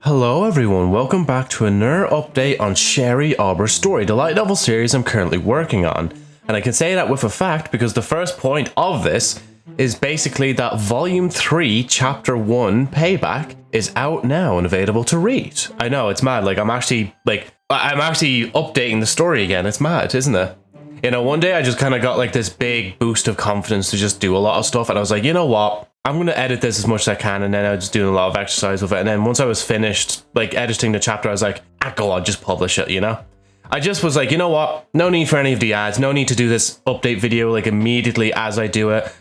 Hello everyone, welcome back to another update on Sherry Aweber's story, the light novel series I'm currently working on. And I can say that with a fact because the first point of this is basically that Volume 3, Chapter 1, Payback, is out now and available to read. I know, it's mad, I'm actually updating the story again. It's mad, isn't it? You know, one day I just kind of got this big boost of confidence to just do a lot of stuff, and I was like, you know what? I'm going to edit this as much as I can, and then I was just doing a lot of exercise with it, and then once I was finished, editing the chapter, I was like, go on, just publish it, you know? I just was like, you know what? No need for any of the ads, no need to do this update video, immediately as I do it,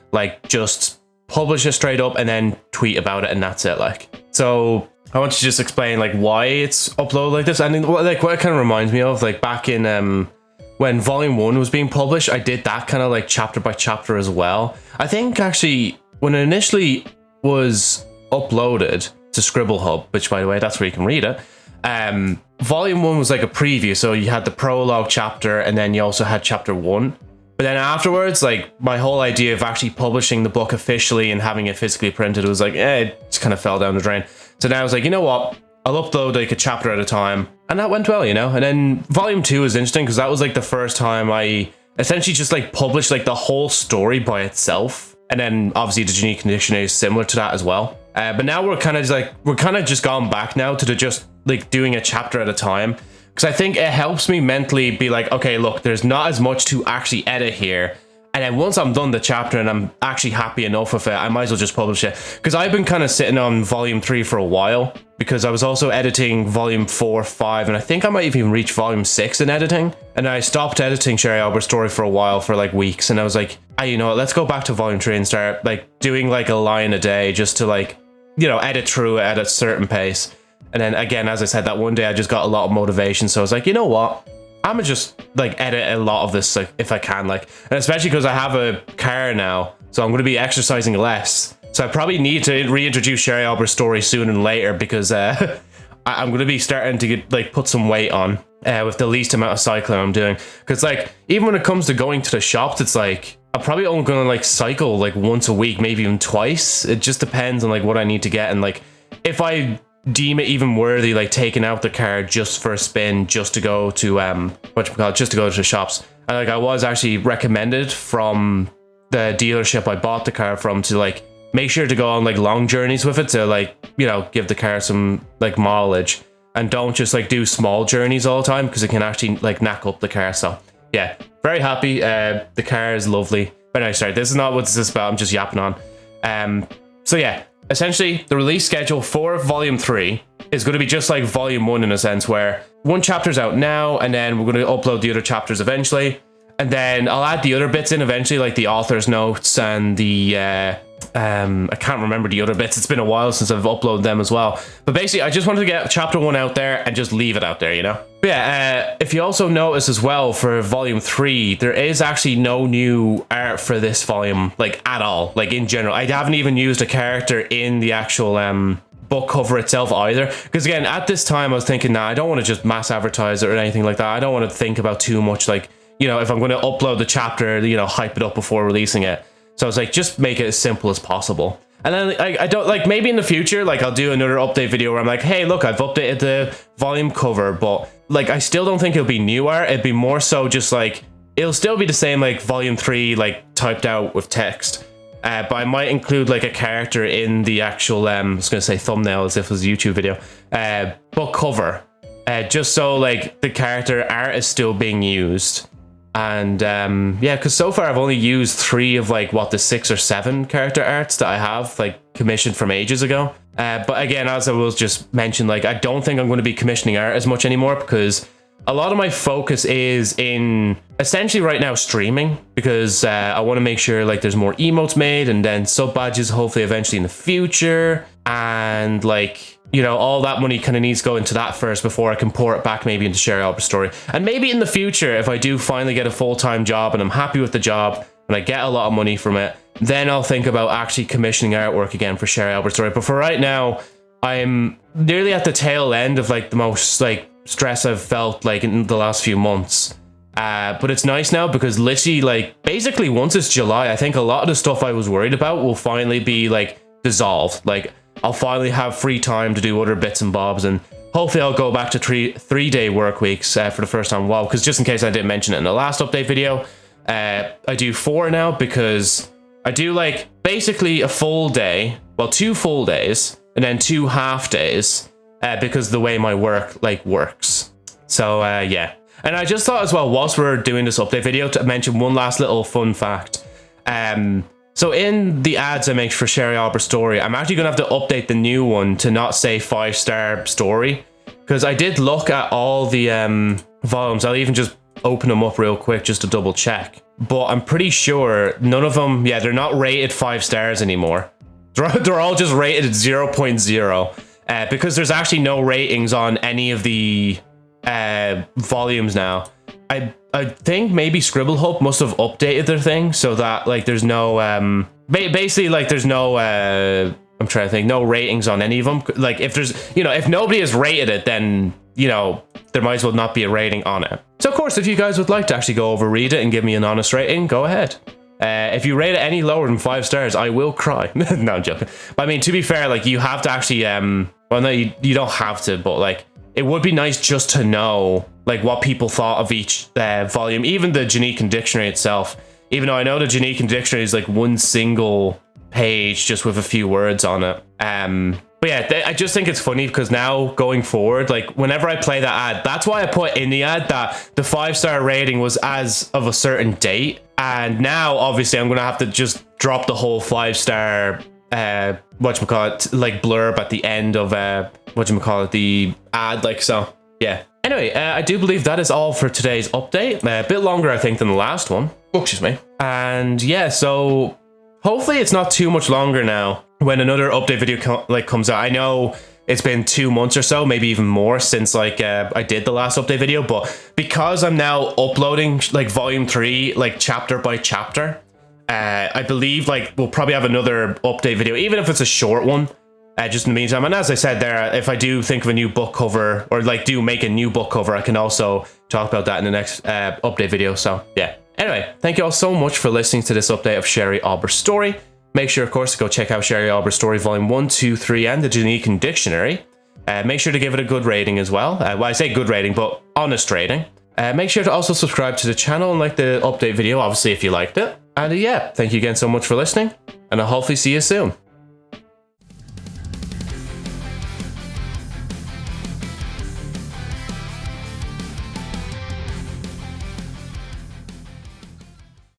just publish it straight up, and then tweet about it, and that's it, So, I want to just explain, why it's uploaded like this, and what it kind of reminds me of, back in, when Volume 1 was being published, I did that kind of, chapter by chapter as well. I think, actually, when it initially was uploaded to Scribble Hub, which by the way, that's where you can read it, Volume 1 was a preview, so you had the prologue chapter and then you also had chapter 1. But then afterwards, my whole idea of actually publishing the book officially and having it physically printed was it just kind of fell down the drain. So now I was like, you know what? I'll upload a chapter at a time. And that went well, you know? And then Volume 2 is interesting because that was the first time I essentially just published the whole story by itself. And then obviously the Unique Dictionary is similar to that as well. But now we're kind of just gone back now to just doing a chapter at a time. Because I think it helps me mentally be okay, look, there's not as much to actually edit here. And then once I'm done the chapter and I'm actually happy enough with it, I might as well just publish it. Because I've been kind of sitting on Volume 3 for a while. Because I was also editing Volume 4, 5, and I think I might even reach Volume 6 in editing. And I stopped editing Sherry Aweber's story for a while, for weeks. And I was like, you know what, let's go back to Volume 3 and start doing a line a day just to edit through it at a certain pace. And then again, as I said, that one day I just got a lot of motivation. So I was like, you know what? I'm gonna just edit a lot of this if I can, and especially because I have a car now, so I'm gonna be exercising less. So I probably need to reintroduce Sherry Aweber's story sooner than later because I'm gonna be starting to get put some weight on with the least amount of cycling I'm doing. Because even when it comes to going to the shops, it's I'm probably only gonna cycle once a week, maybe even twice. It just depends on what I need to get, and if I deem it even worthy, taking out the car just for a spin, just to go to just to go to the shops. And I was actually recommended from the dealership I bought the car from to make sure to go on long journeys with it to give the car some mileage, and don't just do small journeys all the time because it can actually knack up the car. So yeah, very happy. The car is lovely. But no, sorry, this is not what this is about. I'm just yapping on. So yeah. Essentially, the release schedule for Volume 3 is going to be just like Volume 1 in a sense, where one chapter's out now, and then we're going to upload the other chapters eventually. And then I'll add the other bits in eventually, like the author's notes and the... I can't remember the other bits. It's been a while since I've uploaded them as well. But basically, I just wanted to get Chapter 1 out there and just leave it out there, you know? But yeah, if you also notice as well, for Volume 3, there is actually no new art for this volume, at all, in general. I haven't even used a character in the actual book cover itself either. Because again, at this time, I was thinking, nah, I don't want to just mass advertise it or anything like that. I don't want to think about too much, you know, if I'm going to upload the chapter, you know, hype it up before releasing it. So I was like, just make it as simple as possible. And then I don't maybe in the future, I'll do another update video where I'm like, hey, look, I've updated the volume cover, but I still don't think it'll be new art. It'd be more so just it'll still be the same, Volume 3, typed out with text. But I might include a character in the actual, I was going to say thumbnail as if it was a YouTube video, book cover. Just so the character art is still being used. And yeah, because so far I've only used 3 of the 6 or 7 character arts that I have commissioned from ages ago. But again, as I was just mentioned, I don't think I'm going to be commissioning art as much anymore, because a lot of my focus is in essentially right now streaming, because I want to make sure there's more emotes made, and then sub badges hopefully eventually in the future, and you know, all that money kind of needs to go into that first before I can pour it back maybe into Sherry Aweber's story. And maybe in the future, if I do finally get a full-time job and I'm happy with the job and I get a lot of money from it, then I'll think about actually commissioning artwork again for Sherry Aweber's story. But for right now, I'm nearly at the tail end of the most stress I've felt in the last few months. But it's nice now because literally basically once it's July, I think a lot of the stuff I was worried about will finally be dissolved. I'll finally have free time to do other bits and bobs, and hopefully I'll go back to three-day work weeks for the first time in a while, because just in case I didn't mention it in the last update video, I do 4 now, because I do like basically a full day, well 2 full days, and then 2 half days, because the way my work like works. So yeah. And I just thought as well, whilst we're doing this update video, to mention one last little fun fact. So in the ads I make for Sherry Aweber story, I'm actually going to have to update the new one to not say 5-star story, because I did look at all the volumes. I'll even just open them up real quick just to double check. But I'm pretty sure none of them, yeah, they're not rated 5 stars anymore. They're all just rated at 0.0, because there's actually no ratings on any of the volumes now. I think maybe Scribblehub must have updated their thing so that like there's no basically like there's no I'm trying to think, no ratings on any of them. Like if there's, you know, if nobody has rated it, then, you know, there might as well not be a rating on it. So of course, if you guys would like to actually go over, read it and give me an honest rating, go ahead. If you rate it any lower than 5 stars, I will cry. No, I'm joking. But I mean, to be fair, like you have to actually well, no, you don't have to, but like it would be nice just to know like what people thought of each volume, even the Janikin dictionary itself. Even though I know the Janikin dictionary is like one single page just with a few words on it. But yeah, I just think it's funny because now going forward, like whenever I play that ad, that's why I put in the ad that the 5-star rating was as of a certain date. And now obviously I'm gonna have to just drop the whole 5-star whatchamacallit, like blurb at the end of whatchamacallit, the ad, like so. Yeah. Anyway, I do believe that is all for today's update. A bit longer, I think, than the last one. Oh, excuse me. And yeah, so hopefully it's not too much longer now when another update video comes out. I know it's been 2 months or so, maybe even more since like I did the last update video, but because I'm now uploading like volume 3, like chapter by chapter, I believe like we'll probably have another update video, even if it's a short one. Just in the meantime, and as I said there, if I do think of a new book cover or like do make a new book cover, I can also talk about that in the next update video. So yeah. Anyway, thank you all so much for listening to this update of Sherry Aweber's story. Make sure, of course, to go check out Sherry Aweber's story, volume 1, 2, 3, and the Janikin dictionary. Make sure to give it a good rating as well. Well, I say good rating, but honest rating. Make sure to also subscribe to the channel and like the update video, obviously, if you liked it. And yeah, thank you again so much for listening, and I'll hopefully see you soon.